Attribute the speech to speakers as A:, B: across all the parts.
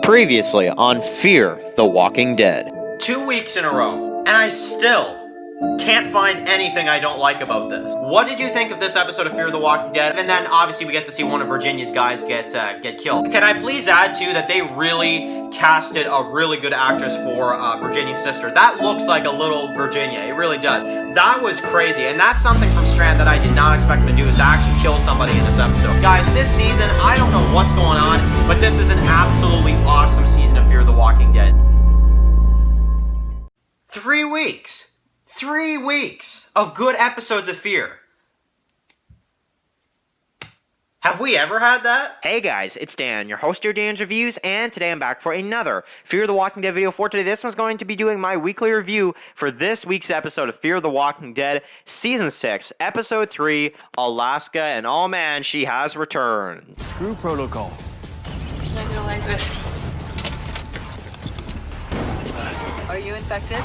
A: Previously on Fear the Walking Dead.
B: 2 weeks in a row, and I still can't find anything I don't like about this. What did you think of this episode of Fear the Walking Dead? And then obviously we get to see one of Virginia's guys get killed. Can I please add too that they really casted a really good actress for Virginia's sister. That looks like a little Virginia. It really does. That was crazy, and that's something from Strand that I did not expect him to do, is to actually kill somebody in this episode. Guys, this season, I don't know what's going on, but this is an absolutely awesome season of Fear the Walking Dead. 3 weeks. 3 weeks of good episodes of Fear. Have we ever had that?
A: Hey guys, it's Dan, your host of Dan's Reviews, and today I'm back for another Fear the Walking Dead video. For today, this one's going to be doing my weekly review for this week's episode of Fear the Walking Dead, Season 6, Episode 3, Alaska, and oh man, she has returned.
C: Screw protocol.
D: I don't like this. Are you infected?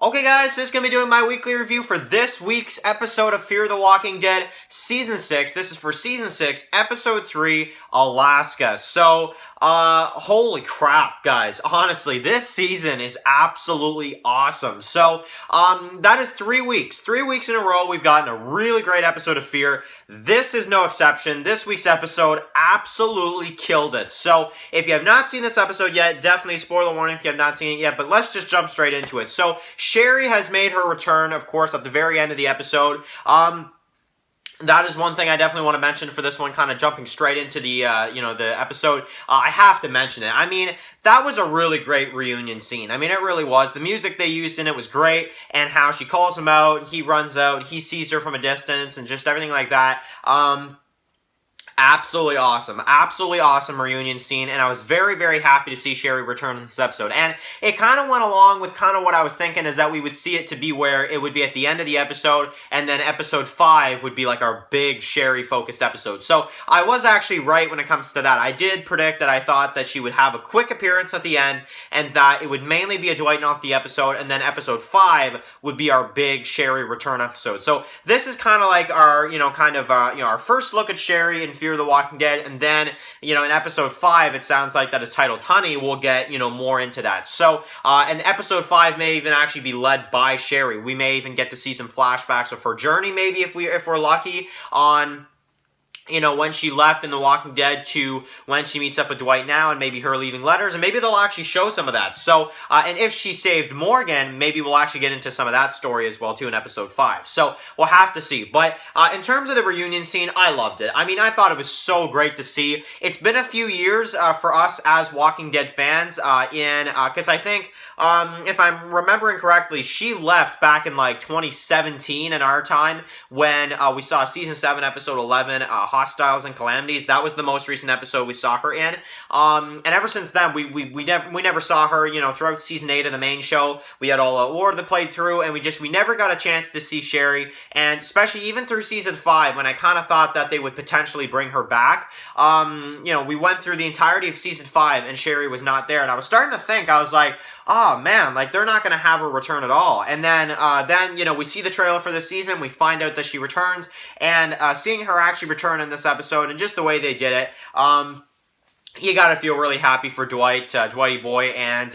B: Okay guys, this is going to be doing my weekly review for this week's episode of Fear the Walking Dead, Season 6. This is for Season 6, Episode 3, Alaska. So, holy crap, guys. Honestly, this season is absolutely awesome. So, that is 3 weeks. 3 weeks in a row, we've gotten a really great episode of Fear. This is no exception. This week's episode absolutely killed it. So, if you have not seen this episode yet, definitely spoiler warning if you have not seen it yet, but let's just jump straight into it. So, Sherry has made her return, of course, at the very end of the episode. That is one thing I definitely want to mention for this one, kind of jumping straight into the, the episode. I have to mention it. I mean, that was a really great reunion scene. I mean, it really was. The music they used in it was great, and how she calls him out, he runs out, he sees her from a distance, and just everything like that. Absolutely awesome reunion scene, and I was very, very happy to see Sherry return in this episode. And it kind of went along with kind of what I was thinking, is that we would see it to be where it would be at the end of the episode, and then episode 5 would be like our big Sherry-focused episode. So I was actually right when it comes to that. I did predict that I thought that she would have a quick appearance at the end, and that it would mainly be a Dwight and Althea episode, and then episode 5 would be our big Sherry return episode. So this is kind of like our, our first look at Sherry in Fear the Walking Dead, and then, in episode 5, it sounds like that is titled Honey, we'll get, more into that. So, and episode 5 may even actually be led by Sherry. We may even get to see some flashbacks of her journey, maybe, if we're lucky, on when she left in The Walking Dead to when she meets up with Dwight now, and maybe her leaving letters, and maybe they'll actually show some of that. So, and if she saved Morgan, maybe we'll actually get into some of that story as well, too, in episode 5. So, we'll have to see. But, in terms of the reunion scene, I loved it. I mean, I thought it was so great to see. It's been a few years, for us as Walking Dead fans, because I think, if I'm remembering correctly, she left back in, 2017 in our time, when, we saw Season 7, Episode 11, Hostiles and Calamities. That was the most recent episode we saw her in. And ever since then, we never saw her, throughout Season 8 of the main show. We had all the war that played through, and we never got a chance to see Sherry, and especially even through Season 5, when I kind of thought that they would potentially bring her back. We went through the entirety of Season 5, and Sherry was not there, and I was starting to think, I was like, oh man, they're not going to have her return at all. And then, we see the trailer for this season, we find out that she returns, and seeing her actually return in this episode, and just the way they did it, you gotta feel really happy for Dwight, Dwighty boy, and,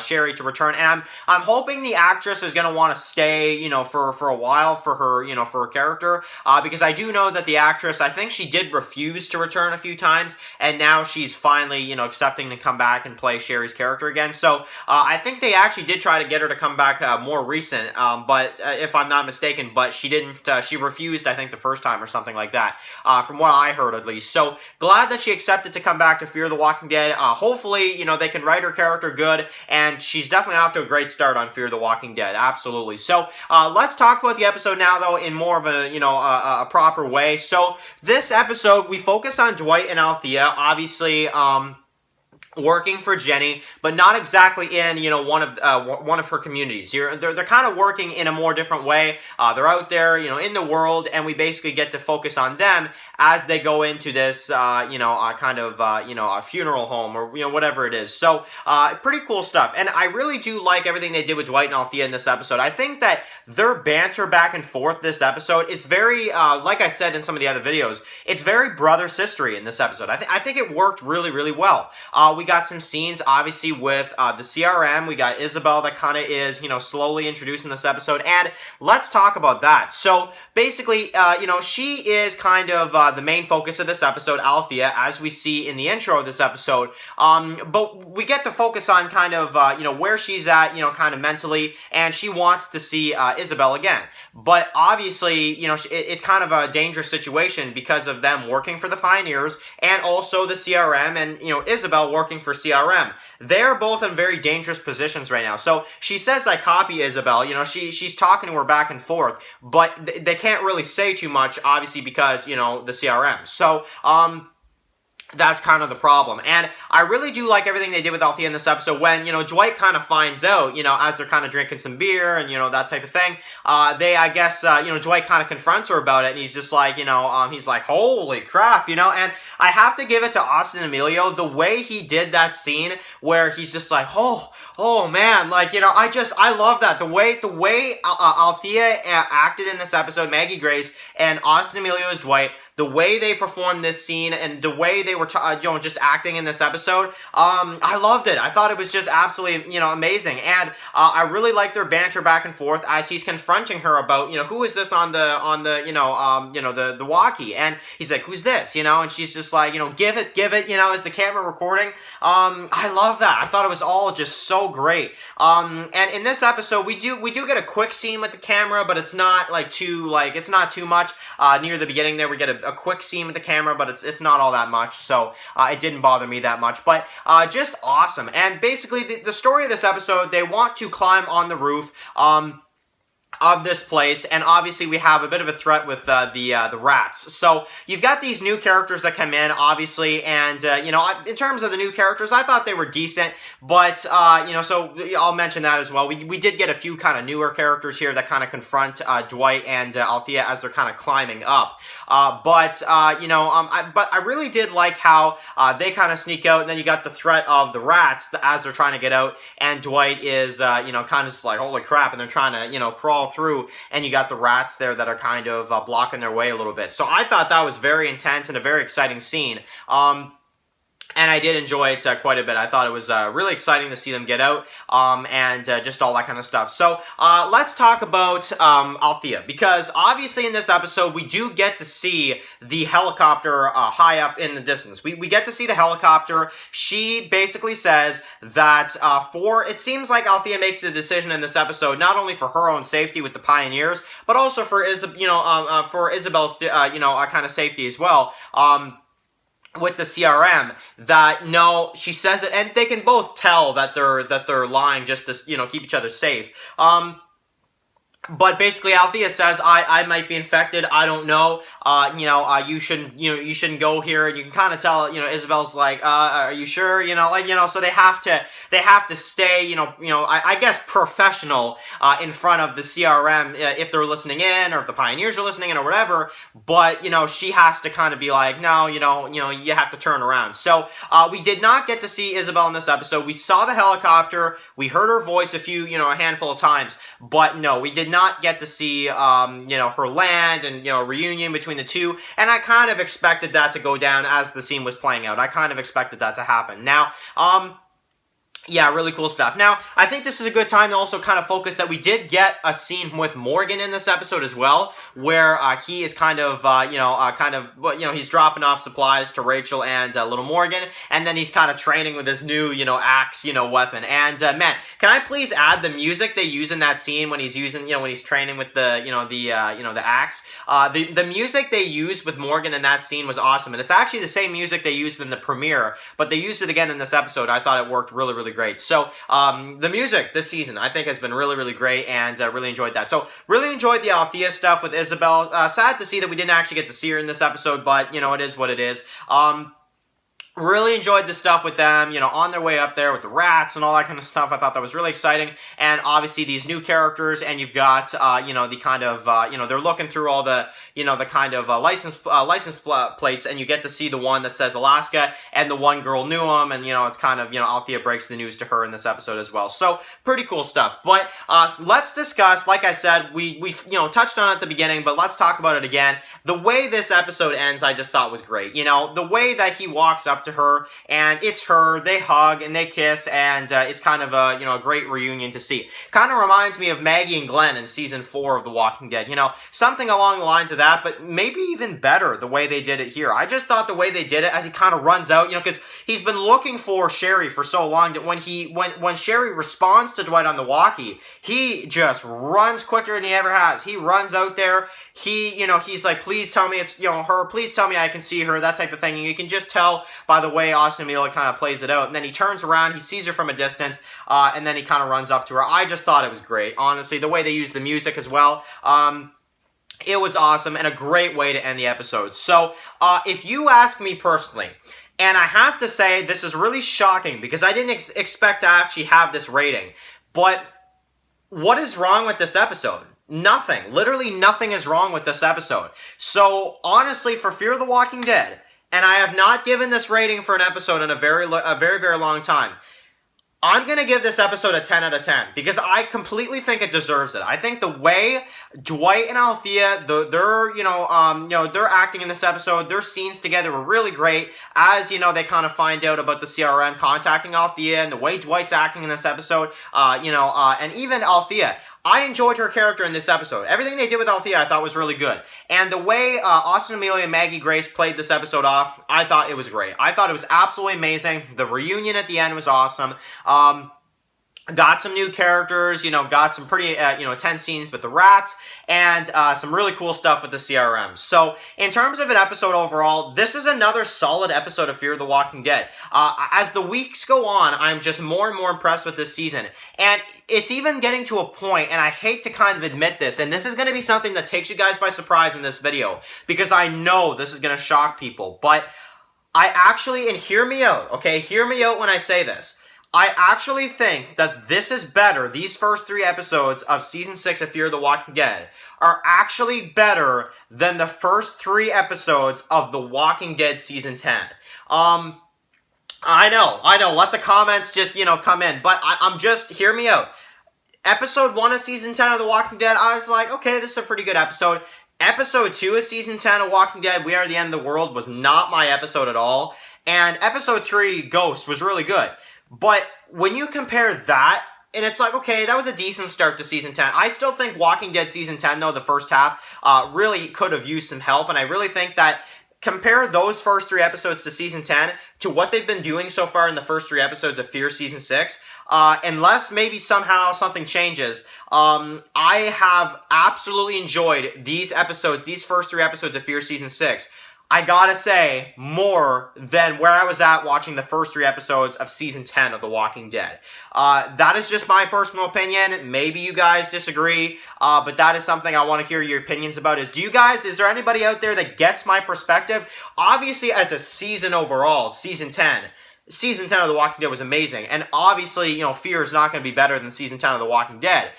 B: Sherry to return. And I'm hoping the actress is gonna want to stay, for a while for her, for her character, because I do know that the actress, I think she did refuse to return a few times, and now she's finally, accepting to come back and play Sherry's character again. So, I think they actually did try to get her to come back, more recent, but, if I'm not mistaken, but she didn't, she refused, I think, the first time or something like that, from what I heard at least. So, glad that she accepted to come back to Fear the Walking Dead. Hopefully, they can write her character good, and she's definitely off to a great start on Fear the Walking Dead. Absolutely. So, let's talk about the episode now, though, in more of a proper way. So, this episode, we focus on Dwight and Althea. Obviously, working for Jenny, but not exactly in, you know, one of her communities. They're kind of working in a more different way. They're out there, you know, in the world, and we basically get to focus on them as they go into this, you know, kind of, you know, a funeral home or, you know, whatever it is. So, pretty cool stuff. And I really do like everything they did with Dwight and Althea in this episode. I think that their banter back and forth this episode is very, like I said in some of the other videos, it's very brother-sistery in this episode. I think it worked really, really well. We got some scenes, obviously, with the CRM. We got Isabel that kind of is, you know, slowly introduced in this episode, and let's talk about that. So, basically, you know, she is kind of the main focus of this episode, Althea, as we see in the intro of this episode, but we get to focus on kind of, you know, where she's at, you know, kind of mentally, and she wants to see Isabel again. But, obviously, you know, it's kind of a dangerous situation because of them working for the Pioneers, and also the CRM, and, you know, Isabel working for CRM. They're both in very dangerous positions right now. So she says, I copy Isabel. You know, she's talking to her back and forth, but they can't really say too much, obviously, because, you know, the CRM. So, that's kind of the problem. And I really do like everything they did with Althea in this episode when, you know, Dwight kind of finds out, you know, as they're kind of drinking some beer and, you know, that type of thing. I guess, you know, Dwight kind of confronts her about it, and he's just like, you know, he's like, holy crap, you know, and I have to give it to Austin Emilio, the way he did that scene where he's just like, oh man, like, you know, I love that. The way Althea acted in this episode, Maggie Grace, and Austin Emilio as Dwight, the way they performed this scene and the way they were, you know, just acting in this episode, I loved it. I thought it was just absolutely, you know, amazing. And I really liked their banter back and forth as he's confronting her about, you know, who is this on the, you know, the walkie, and he's like, who's this, you know, and she's just like, you know, give it, you know, is the camera recording? I love that. I thought it was all just so great. And in this episode, we do get a quick scene with the camera, but it's not like it's not too much. Near the beginning there, we get a quick scene with the camera, but it's not all that much, so it didn't bother me that much. But just awesome. And basically, the story of this episode, they want to climb on the roof of this place, and obviously we have a bit of a threat with the rats. So you've got these new characters that come in, obviously, and you know, in terms of the new characters, I thought they were decent, but you know, so I'll mention that as well. We did get a few kind of newer characters here that kind of confront Dwight and Althea as they're kind of climbing up. But you know, I really did like how they kind of sneak out, and then you got the threat of the rats as they're trying to get out, and Dwight is you know, kind of just like, holy crap, and they're trying to, you know, crawl through, and you got the rats there that are kind of blocking their way a little bit. So I thought that was very intense and a very exciting scene. And I did enjoy it quite a bit. I thought it was really exciting to see them get out, and just all that kind of stuff. So let's talk about Althea, because obviously in this episode we do get to see the helicopter high up in the distance. We get to see the helicopter. She basically says that it seems like Althea makes the decision in this episode not only for her own safety with the Pioneers, but also for for Isabel's you know, kind of safety as well. With the CRM, that no, she says it, and they can both tell that they're lying just to, you know, keep each other safe. But basically, Althea says, I might be infected. I don't know. You shouldn't go here. And you can kind of tell, you know, Isabel's like, are you sure? You know, like, you know, so they have to stay, I guess professional, in front of the CRM, if they're listening in, or if the Pioneers are listening in, or whatever. But, you know, she has to kind of be like, no, you have to turn around. So, we did not get to see Isabel in this episode. We saw the helicopter. We heard her voice a handful of times. But no, we did not get to see, her land and, a reunion between the two, and I kind of expected that to go down as the scene was playing out. I kind of expected that to happen. Now, yeah, really cool stuff. Now, I think this is a good time to also kind of focus that we did get a scene with Morgan in this episode as well, where he is kind of, he's dropping off supplies to Rachel and little Morgan, and then he's kind of training with his new, axe, weapon. And, man, can I please add the music they use in that scene when he's using, when he's training with the, the axe? The music they used with Morgan in that scene was awesome, and it's actually the same music they used in the premiere, but they used it again in this episode. I thought it worked really, really great. So, the music this season, I think, has been really, really great, and really enjoyed that. So, really enjoyed the Althea stuff with Isabel. Sad to see that we didn't actually get to see her in this episode, but, it is what it is. Really enjoyed the stuff with them, on their way up there with the rats and all that kind of stuff. I thought that was really exciting. And obviously these new characters, and you've got, the kind of, they're looking through all the, the kind of license plates, and you get to see the one that says Alaska, and the one girl knew him, and, it's kind of, Althea breaks the news to her in this episode as well. So, pretty cool stuff. But let's discuss, like I said, we touched on it at the beginning, but let's talk about it again. The way this episode ends, I just thought was great. The way that he walks up to her, and it's her, they hug and they kiss, and it's kind of a great reunion to see. Kind of reminds me of Maggie and Glenn in season 4 of The Walking Dead, something along the lines of that, but maybe even better the way they did it here. I just thought the way they did it, as he kind of runs out, because he's been looking for Sherry for so long that when Sherry responds to Dwight on the walkie, he just runs quicker than he ever has. He runs out there. He's like, please tell me it's, her, please tell me I can see her, that type of thing. And you can just tell by the way Austin Amelia kind of plays it out. And then he turns around, he sees her from a distance, and then he kind of runs up to her. I just thought it was great, honestly. The way they used the music as well, it was awesome, and a great way to end the episode. So, if you ask me personally, and I have to say, this is really shocking, because I didn't expect to actually have this rating, but what is wrong with this episode? Nothing. Literally nothing is wrong with this episode. So, honestly, for Fear the Walking Dead, and I have not given this rating for an episode in a very, very long time, I'm going to give this episode a 10 out of 10, because I completely think it deserves it. I think the way Dwight and Althea, they're acting in this episode, their scenes together were really great, as, they kind of find out about the CRM contacting Althea, and the way Dwight's acting in this episode, and even Althea. I enjoyed her character in this episode. Everything they did with Althea I thought was really good. And the way Austin Amelia and Maggie Grace played this episode off, I thought it was great. I thought it was absolutely amazing. The reunion at the end was awesome. Got some new characters, got some pretty, tense scenes with the rats, and some really cool stuff with the CRM. So, in terms of an episode overall, this is another solid episode of Fear the Walking Dead. As the weeks go on, I'm just more and more impressed with this season. And it's even getting to a point, and I hate to kind of admit this, and this is going to be something that takes you guys by surprise in this video, because I know this is going to shock people, but I actually, and hear me out, okay? Hear me out when I say this. I actually think that this is better. These first 3 episodes of Season 6 of Fear the Walking Dead are actually better than the first 3 episodes of The Walking Dead Season 10. I know, let the comments just, come in, but I'm just, hear me out. Episode 1 of Season 10 of The Walking Dead, I was like, okay, this is a pretty good episode. Episode 2 of Season 10 of Walking Dead, We Are the End of the World, was not my episode at all. And Episode 3, Ghost, was really good. But when you compare that, and it's like, okay, that was a decent start to Season 10. I still think Walking Dead Season 10, though, the first half, really could have used some help. And I really think that compare those first 3 episodes to Season 10 to what they've been doing so far in the first 3 episodes of Fear Season 6. Unless maybe somehow something changes, I have absolutely enjoyed these episodes, these first 3 episodes of Fear Season 6. I gotta say, more than where I was at watching the first 3 episodes of Season 10 of The Walking Dead. That is just my personal opinion. Maybe you guys disagree, but that is something I want to hear your opinions about. Is there anybody out there that gets my perspective? Obviously, as a season overall, Season 10 of The Walking Dead was amazing. And obviously, Fear is not going to be better than Season 10 of The Walking Dead.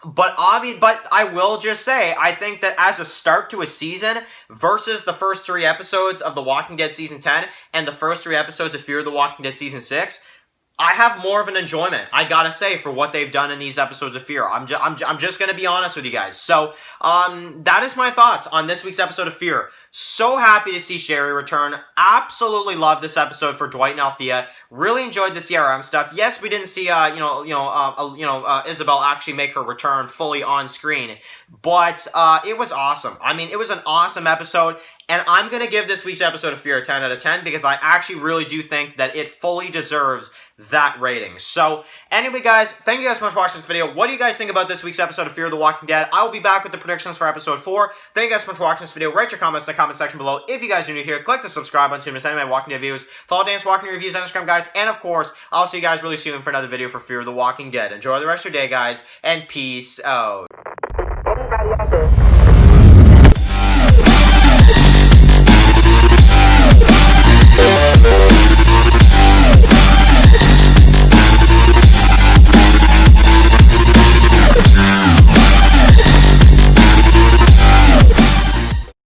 B: But I will just say, I think that as a start to a season versus the first 3 episodes of The Walking Dead Season 10 and the first 3 episodes of Fear the Walking Dead Season 6, I have more of an enjoyment, I gotta say, for what they've done in these episodes of Fear. I'm just gonna be honest with you guys. So, that is my thoughts on this week's episode of Fear. So happy to see Sherry return. Absolutely loved this episode for Dwight and Althea. Really enjoyed the CRM stuff. Yes, we didn't see, Isabel actually make her return fully on screen, but it was awesome. I mean, it was an awesome episode. And I'm going to give this week's episode of Fear a 10 out of 10 because I actually really do think that it fully deserves that rating. So, anyway, guys, thank you guys so much for watching this video. What do you guys think about this week's episode of Fear the Walking Dead? I will be back with the predictions for episode 4. Thank you guys so much for watching this video. Write your comments in the comment section below. If you guys are new here, click the subscribe button to miss any of my Walking Dead videos. Follow Dan's Walking Reviews on Instagram, guys. And, of course, I'll see you guys really soon for another video for Fear the Walking Dead. Enjoy the rest of your day, guys, and peace out.
C: Anybody out there?